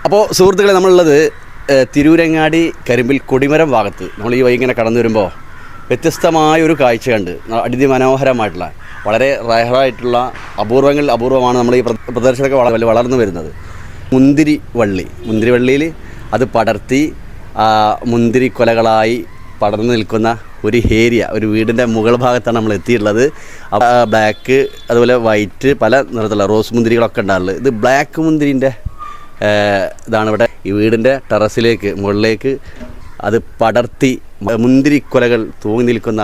അപ്പോൾ സുഹൃത്തുക്കളെ, നമ്മളുള്ളത് തിരൂരങ്ങാടി കരിമ്പിൽ കൊടിമരം ഭാഗത്ത് നമ്മൾ ഈ വൈകിങ്ങനെ കടന്നു വരുമ്പോൾ വ്യത്യസ്തമായ ഒരു കാഴ്ച കണ്ട് അതിമനോഹരമായിട്ടുള്ള വളരെ റയറായിട്ടുള്ള അപൂർവമാണ് നമ്മൾ ഈ പ്രദർശനമൊക്കെ വളർന്നു വരുന്നത്. മുന്തിരി വള്ളിയിൽ അത് പടർത്തി മുന്തിരി കൊലകളായി പടർന്നു നിൽക്കുന്ന ഒരു ഏരിയ, ഒരു വീടിൻ്റെ മുകൾ ഭാഗത്താണ് നമ്മൾ എത്തിയിട്ടുള്ളത്. ബ്ലാക്ക്, അതുപോലെ വൈറ്റ്, പല നിറത്തിലുള്ള റോസ് മുന്തിരികളൊക്കെ ഉണ്ടാകുള്ളത്. ഇത് ബ്ലാക്ക് മുന്തിരിൻ്റെ ഇതാണ് ഇവിടെ ഈ വീടിൻ്റെ ടെറസിലേക്ക് മുകളിലേക്ക് അത് പടർത്തി മുന്തിരിക്കൊലകൾ തൂങ്ങി നിൽക്കുന്ന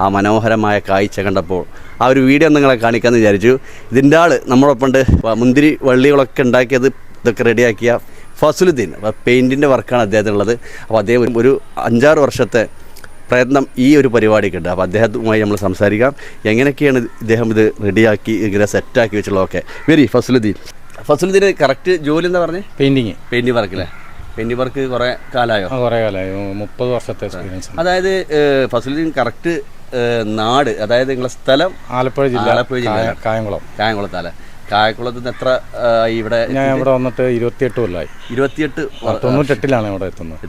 ആ മനോഹരമായ കാഴ്ച കണ്ടപ്പോൾ ആ ഒരു വീഡിയോ നിങ്ങളെ കാണിക്കാമെന്ന് വിചാരിച്ചു. ഇതിൻ്റെ ആൾ നമ്മളൊപ്പമുണ്ട്. മുന്തിരി വള്ളികളൊക്കെ ഉണ്ടാക്കിയത് ഇതൊക്കെ റെഡിയാക്കിയ ഫസലുദ്ദീൻ, പെയിൻറ്റിൻ്റെ വർക്കാണ് അദ്ദേഹത്തിനുള്ളത്. അപ്പോൾ അദ്ദേഹം ഒരു 5-6 വർഷത്തെ പ്രയത്നം ഈ ഒരു പരിപാടിക്കുണ്ട്. അപ്പോൾ അദ്ദേഹവുമായി നമ്മൾ സംസാരിക്കാം. എങ്ങനെയൊക്കെയാണ് ഇദ്ദേഹം ഇത് റെഡിയാക്കി ഇങ്ങനെ സെറ്റാക്കി വെച്ചുള്ളതൊക്കെ. ഫസലുദ്ദീൻ കറക്റ്റ് ജോലി എന്താ പറഞ്ഞത്? പെയിൻറ്റിങ് വർക്കല്ലേ? പെയിൻറ്റിങ് വർക്ക് കുറേ കാലമായോ? 30 വർഷത്തെ എക്സ്പീരിയൻസ്. അതായത് ഫസലുദ്ദീൻ കറക്റ്റ് നാട്, അതായത് നിങ്ങളുടെ സ്ഥലം ആലപ്പുഴ ജില്ല കായംകുളത്തല്ലേ? കായംകുളത്ത് നിന്ന് എത്ര ഇവിടെ? ഞാൻ ഇവിടെ വന്നിട്ട് 28 കൊല്ലമായി. 98 ഇവിടെ എത്തുന്നത്.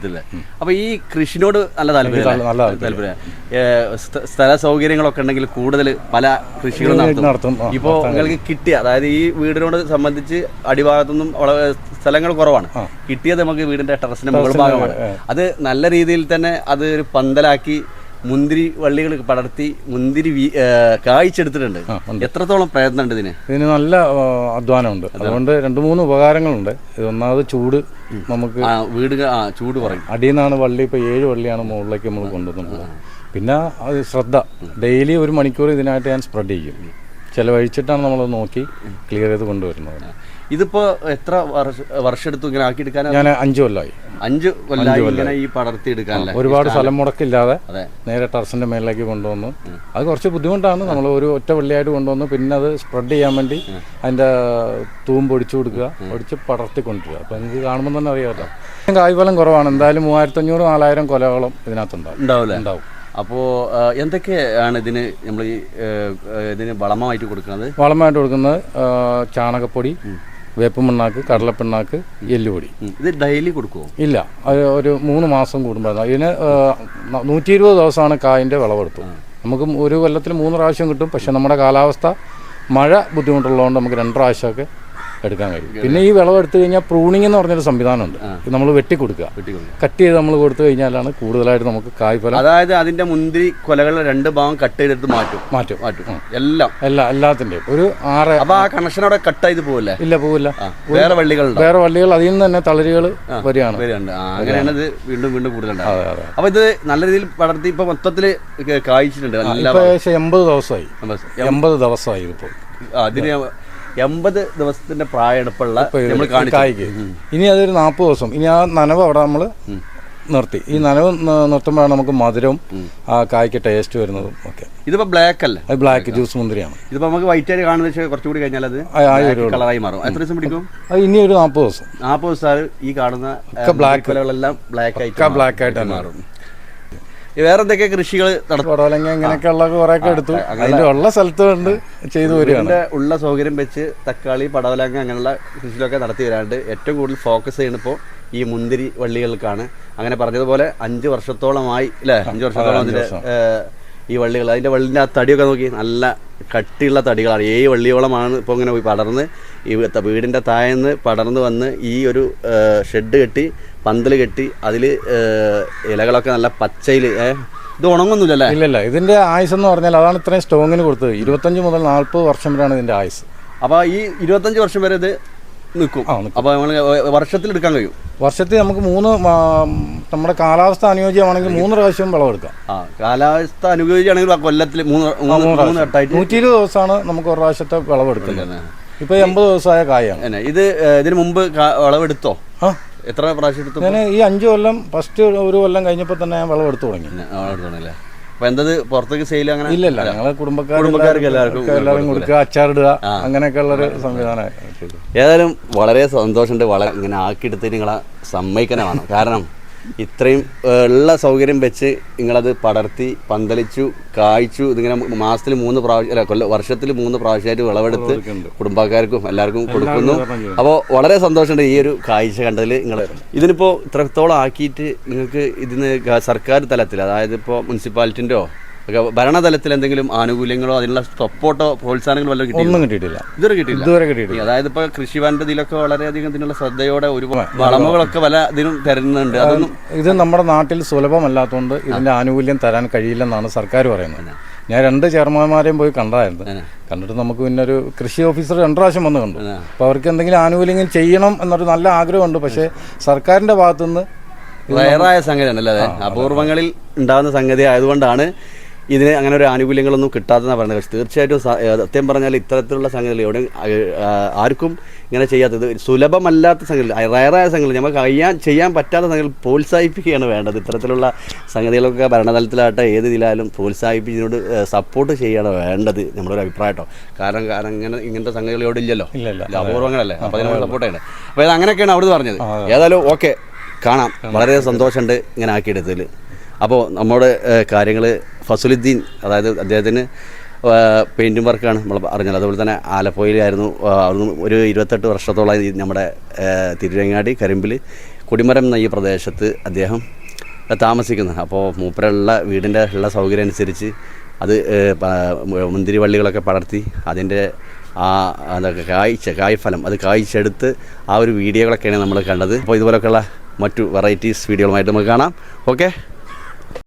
അപ്പോൾ ഈ കൃഷിനോട് നല്ല താല്പര്യം, സ്ഥല സൗകര്യങ്ങളൊക്കെ ഉണ്ടെങ്കിൽ കൂടുതൽ പല കൃഷികളും നടത്തും. ഇപ്പോൾ നിങ്ങൾക്ക് കിട്ടിയ, അതായത് ഈ വീടിനോട് സംബന്ധിച്ച് അടിഭാഗത്തൊന്നും സ്ഥലങ്ങൾ കുറവാണ്. കിട്ടിയത് നമുക്ക് വീടിന്റെ ടെറസിന്റെ മുകൾ ഭാഗമാണ്. അത് നല്ല രീതിയിൽ തന്നെ അത് ഒരു പന്തലാക്കി മുന്തിരി വള്ളികൾ പടർത്തി മുന്തിരി കായ്ച്ചെടുത്തിട്ടുണ്ട്. എത്രത്തോളം പ്രയത്നമുണ്ട് ഇതിന് നല്ല അധ്വാനമുണ്ട്. അതുകൊണ്ട് 2-3 ഉപകാരങ്ങളുണ്ട്. ഒന്നാമത് ചൂട്, നമുക്ക് വീട് ചൂട് പറയും. അടിയിൽ നിന്നാണ് വള്ളി, ഇപ്പോൾ 7 വള്ളിയാണ് മുകളിലേക്ക് നമ്മൾ കൊണ്ടുവന്നിട്ടുള്ളത്. പിന്നെ അത് ശ്രദ്ധ, ഡെയിലി 1 മണിക്കൂർ ഇതിനായിട്ട് ഞാൻ സ്പ്രെഡ് ചെയ്യും. ചിലവഴിച്ചിട്ടാണ് നമ്മളത് നോക്കി ക്ലിയർ ചെയ്ത് കൊണ്ടുവരുന്നത്. ഇതിപ്പോ എത്ര വർഷം എടുത്തു ഇങ്ങനെ ആക്കിയെടുക്കാൻ? ഞാൻ 5 കൊല്ലമായി. 5 കൊല്ലമായി ഇങ്ങനെ ഈ പടർത്തി എടുക്കാനല്ലേ? ഒരുപാട് സ്ഥലം മുടക്കില്ലാതെ നേരെ ടെറസിന്റെ മേലിലേക്ക് കൊണ്ടുവന്നു. അത് കുറച്ച് ബുദ്ധിമുട്ടാണ്. നമ്മൾ ഒരു ഒറ്റ വള്ളിയായിട്ട് കൊണ്ടുവന്നു. പിന്നെ അത് സ്പ്രെഡ് ചെയ്യാൻ വേണ്ടി അതിന്റെ തൂമ്പ് ഒടിച്ചു കൊടുക്കുക, ഒടിച്ച് പടർത്തി കൊണ്ടുവരിക. അപ്പൊ എനിക്ക് കാണുമ്പോൾ തന്നെ അറിയാമല്ലോ. കായ്ഫലം കുറവാണ്. എന്തായാലും 3500-4000 കൊലകളും ഇതിനകത്തുണ്ടാവും. അപ്പോൾ എന്തൊക്കെയാണ് നമ്മൾ ഇതിന് വളമായിട്ട് കൊടുക്കുന്നത്? വളമായിട്ട് കൊടുക്കുന്നത് ചാണകപ്പൊടി, വേപ്പുമണ്ണാക്ക്, കടലപ്പിണ്ണാക്ക്, എല്ലുപൊടി. ഇത് ഡെയിലി കൊടുക്കുമോ? ഇല്ല, അത് ഒരു 3 മാസം കൂടുമ്പോൾ. ഇതിന് 120 ദിവസമാണ് കായിൻ്റെ വിളവെടുത്തു. നമുക്ക് ഒരു കൊല്ലത്തിൽ 3 പ്രാവശ്യം കിട്ടും. പക്ഷെ നമ്മുടെ കാലാവസ്ഥ മഴ ബുദ്ധിമുട്ടുള്ളതുകൊണ്ട് നമുക്ക് 2 പ്രാവശ്യമൊക്കെ എടുക്കാൻ കഴിയും. പിന്നെ ഈ വിളവെടുത്തു കഴിഞ്ഞാൽ പ്രൂണിങ് എന്ന് പറഞ്ഞൊരു സംവിധാനമുണ്ട്. നമ്മൾ വെട്ടിക്കൊടുക്കുക, കട്ട് ചെയ്ത് നമ്മൾ കൊടുത്തു കഴിഞ്ഞാലാണ് കൂടുതലായിട്ട് നമുക്ക് കായ്ഫലം. അതായത് അതിന്റെ മുന്തിരി കൊലകളുടെ 2 ഭാഗം കട്ട് ചെയ്തെടുത്ത് മാറ്റും എല്ലാത്തിന്റെയും ഒരു 6. അപ്പൊ ആ കണക്ഷൻ അവിടെ കട്ട് ചെയ്ത് പോവില്ല? ഇല്ല, പോവില്ല. വേറെ വള്ളികൾ അതിൽ നിന്ന് തന്നെ തളിരുകൾ വരികയാണ്. അങ്ങനെയാണ് ഇത് വീണ്ടും കൂടുതലുണ്ടാവും. അപ്പൊ ഇത് നല്ല രീതിയിൽ പടർത്തി ഇപ്പൊ മൊത്തത്തില് കായ്ച്ചിട്ടുണ്ട്. 80 ദിവസമായി ഇപ്പോൾ. അതിന് 80 ദിവസത്തിന്റെ പ്രായമെടുപ്പുള്ള കായ്ക്ക്. ഇനി അതൊരു 40 ദിവസം. ഇനി ആ നനവ് അവിടെ നമ്മൾ നിർത്തി. ഈ നനവ് നിർത്തുമ്പോഴാണ് നമുക്ക് മധുരവും ആ കായ്ക്ക് ടേസ്റ്റ് വരുന്നതും ഒക്കെ. ഇതിപ്പോ ബ്ലാക്ക് അല്ല, അത് ബ്ലാക്ക് ജ്യൂസ് മുന്തിരിയാണ്. ഇതിപ്പോ നമുക്ക് വൈറ്റ് ആയിട്ട് കാണുന്ന കുറച്ചുകൂടി കഴിഞ്ഞാൽ അത് കളറായി മാറും. എത്ര ദിവസം പിടിക്കും? അത് ഇനി ഒരു 40 ദിവസം. 40 ദിവസം ഈ കാണുന്ന ബ്ലാക്ക് കൊലകളെല്ലാം ബ്ലാക്ക് ആയിട്ട് മാറും. വേറെ എന്തൊക്കെ കൃഷികൾ പടവലങ്ങ ഇങ്ങനെയൊക്കെയുള്ള കുറെയൊക്കെ എടുത്തു. അതിന്റെ ഉള്ള സ്ഥലത്ത് കൊണ്ട് ചെയ്തു വരികയാണ്. ഉള്ള സൗകര്യം വെച്ച് തക്കാളി, പടവലങ്ങ അങ്ങനെയുള്ള കൃഷികളൊക്കെ നടത്തി വരാണ്ട് ഏറ്റവും കൂടുതൽ ഫോക്കസ് ചെയ്യുന്നപ്പോൾ ഈ മുന്തിരി വള്ളികൾക്കാണ്. അങ്ങനെ പറഞ്ഞതുപോലെ 5 വർഷത്തോളമായി അല്ലേ? 5 വർഷത്തോളം അതിന്റെ ഈ വള്ളികൾ, അതിന്റെ വള്ളിന്റെ ആ തടിയൊക്കെ നോക്കി നല്ല കട്ടിയുള്ള തടികളാണ്. 7 വള്ളിയോളമാണ് ഇപ്പോൾ ഇങ്ങനെ പോയി പടർന്ന് ഈ വീടിന്റെ താഴെന്ന് പടർന്ന് വന്ന് ഈ ഒരു ഷെഡ് കെട്ടി, പന്തൽ കെട്ടി, അതിൽ ഇലകളൊക്കെ നല്ല പച്ചയിൽ. ഇത് ഉണങ്ങൊന്നുമില്ലല്ലേ? ഇല്ലല്ല. ഇതിന്റെ ആയുസ് എന്ന് പറഞ്ഞാൽ അതാണ് ഇത്രയും സ്റ്റോങ്ങിന് കൊടുത്തത്. 25 മുതൽ 40 വർഷം വരെയാണ് ഇതിന്റെ ആയുസ്. അപ്പോൾ ഈ 25 വർഷം വരെ ഇത് നിൽക്കും. അപ്പോൾ നമ്മൾ വർഷത്തിൽ എടുക്കാൻ കഴിയും. വർഷത്തിൽ നമുക്ക് 3, നമ്മുടെ കാലാവസ്ഥ അനുയോജ്യമാണെങ്കിൽ 3 പ്രാവശ്യം വിളവെടുക്കാം. കാലാവസ്ഥ അനുയോജ്യമാണെങ്കിൽ കൊല്ലത്തിൽ 120 ദിവസമാണ് നമുക്ക് ഒരു പ്രാവശ്യത്തെ വിളവെടുക്കുന്നത്. ഇപ്പൊ 80 ദിവസമായ കായാണ്. ഇതിന് മുമ്പ് വിളവെടുത്തോ? എത്ര പ്രാവശ്യം എടുത്തു? ഞാൻ ഈ 5 കൊല്ലം ഫസ്റ്റ് 1 കൊല്ലം കഴിഞ്ഞപ്പോൾ തന്നെ ഞാൻ വിളവെടുത്തു തുടങ്ങി. അപ്പൊ എന്തത് പുറത്തേക്ക് സെയിൽ അങ്ങനെ? ഇല്ലല്ല, ഞങ്ങളെ കുടുംബക്കാർക്ക് എല്ലാവരും കൊടുക്കുക, അച്ചാറിടുക, അങ്ങനെയൊക്കെ ഉള്ളൊരു സംവിധാനം. ഏതായാലും വളരെ സന്തോഷമുണ്ട്. ഇങ്ങനെ ആക്കിയെടുത്ത് നിങ്ങളെ സമ്മതിക്കാനാണ്. കാരണം ഇത്രയും ഉള്ള സൗകര്യം വെച്ച് നിങ്ങളത് പടർത്തി പന്തലിച്ചു കായ്ച്ചു. ഇതിങ്ങനെ മാസത്തിൽ 3 പ്രാവശ്യം അല്ല വർഷത്തിൽ 3 പ്രാവശ്യമായിട്ട് വിളവെടുത്ത് കുടുംബക്കാർക്കും എല്ലാവർക്കും കൊടുക്കുന്നു. അപ്പോൾ വളരെ സന്തോഷമുണ്ട് ഈ ഒരു കാഴ്ച കണ്ടതിൽ. നിങ്ങൾ ഇതിനിപ്പോൾ ഇത്രത്തോളം ആക്കിയിട്ട് നിങ്ങൾക്ക് ഇതിന് സർക്കാർ തലത്തിൽ, അതായത് ഇപ്പോൾ മുനിസിപ്പാലിറ്റിൻ്റെയോ ഭരണതലത്തിൽ എന്തെങ്കിലും ആനുകൂല്യങ്ങളോ അതിനുള്ള സപ്പോർട്ടോ പ്രോത്സാഹനങ്ങളോ വല്ലതും ഒന്നും കിട്ടിയിട്ടില്ല, ഇതുവരെ കിട്ടിയിട്ടില്ല. അതായത് ഇപ്പോൾ കൃഷിഭവന്റെ ഇതിലൊക്കെ വളരെയധികം ഇതിനുള്ള ശ്രദ്ധയോടെ ഒരുപാട് വളമുകളൊക്കെ പല ഇതിനും തരുന്നുണ്ട്. അതൊന്നും ഇത് നമ്മുടെ നാട്ടിൽ സുലഭമല്ലാത്തതുകൊണ്ട് ഇതിന്റെ ആനുകൂല്യം തരാൻ കഴിയില്ലെന്നാണ് സർക്കാർ പറയുന്നത്. ഞാൻ 2 ചെയർമാന്മാരെയും പോയി കണ്ടായിരുന്നു. കണ്ടിട്ട് നമുക്ക് പിന്നെ ഒരു കൃഷി ഓഫീസർ 2 പ്രാവശ്യം വന്ന് കണ്ടു. അപ്പോൾ അവർക്ക് എന്തെങ്കിലും ആനുകൂല്യങ്ങൾ ചെയ്യണം എന്നൊരു നല്ല ആഗ്രഹമുണ്ട്. പക്ഷേ സർക്കാരിന്റെ ഭാഗത്തുനിന്ന് റയറായ സംഗതിയാണ് അല്ലേ, അപൂർവങ്ങളിൽ ഉണ്ടാകുന്ന സംഗതി ആയതുകൊണ്ടാണ് ഇതിന് അങ്ങനെ ഒരു ആനുകൂല്യങ്ങളൊന്നും കിട്ടാത്തതെന്നാണ് പറയുന്നത്. പക്ഷേ തീർച്ചയായിട്ടും സത്യം പറഞ്ഞാൽ ഇത്തരത്തിലുള്ള സംഗതികൾ എവിടെ ആർക്കും ഇങ്ങനെ ചെയ്യാത്തത്, സുലഭമല്ലാത്ത സംഗതികൾ, റയറായ സംഗതികൾ, നമുക്ക് ചെയ്യാൻ പറ്റാത്ത സംഗതികൾ പ്രോത്സാഹിപ്പിക്കുകയാണ് വേണ്ടത്. ഇത്തരത്തിലുള്ള സംഗതികളൊക്കെ ഭരണതലത്തിലാകട്ടെ ഏത് ഇതിലായാലും പ്രോത്സാഹിപ്പിച്ചതിനോട് സപ്പോർട്ട് ചെയ്യുകയാണ് വേണ്ടത്, നമ്മുടെ ഒരു അഭിപ്രായം കേട്ടോ. കാരണം ഇങ്ങനത്തെ സംഗതികൾ ഇവിടെ ഇല്ലല്ലോ, അപൂർവങ്ങളല്ലേ, അപ്പോൾ അതിനോട് സപ്പോർട്ട് ചെയ്യണം. അപ്പോൾ ഇത് അങ്ങനെയൊക്കെയാണ് അവിടുന്ന് പറഞ്ഞത്. ഏതായാലും ഓക്കെ, കാണാം, വളരെ സന്തോഷമുണ്ട് ഇങ്ങനെ ആക്കിയെടുത്തതിൽ. അപ്പോൾ നമ്മുടെ കാര്യങ്ങൾ ഫസലുദ്ദീൻ, അതായത് അദ്ദേഹത്തിന് പെയിൻറ്റിങ് വർക്കാണ് നമ്മൾ അറിഞ്ഞത്. അതുപോലെ തന്നെ ആലപ്പുഴയിലായിരുന്നു, അവിടുന്ന് ഒരു 28 വർഷത്തോളം നമ്മുടെ തിരുരങ്ങാടി കരിമ്പിൽ കൊടിമരം എന്ന ഈ പ്രദേശത്ത് അദ്ദേഹം താമസിക്കുന്നത്. അപ്പോൾ മൂപ്പരുള്ള വീടിൻ്റെ ഉള്ള സൗകര്യം അനുസരിച്ച് അത് മുന്തിരി വള്ളികളൊക്കെ പടർത്തി അതിൻ്റെ അതൊക്കെ കായ്ഫലം അത് കായ്ച്ചെടുത്ത് ആ ഒരു വീഡിയോകളൊക്കെയാണ് നമ്മൾ കണ്ടത്. അപ്പോൾ ഇതുപോലൊക്കെയുള്ള മറ്റു വെറൈറ്റീസ് വീഡിയോകളുമായിട്ട് നമുക്ക് കാണാം. ഓക്കെ.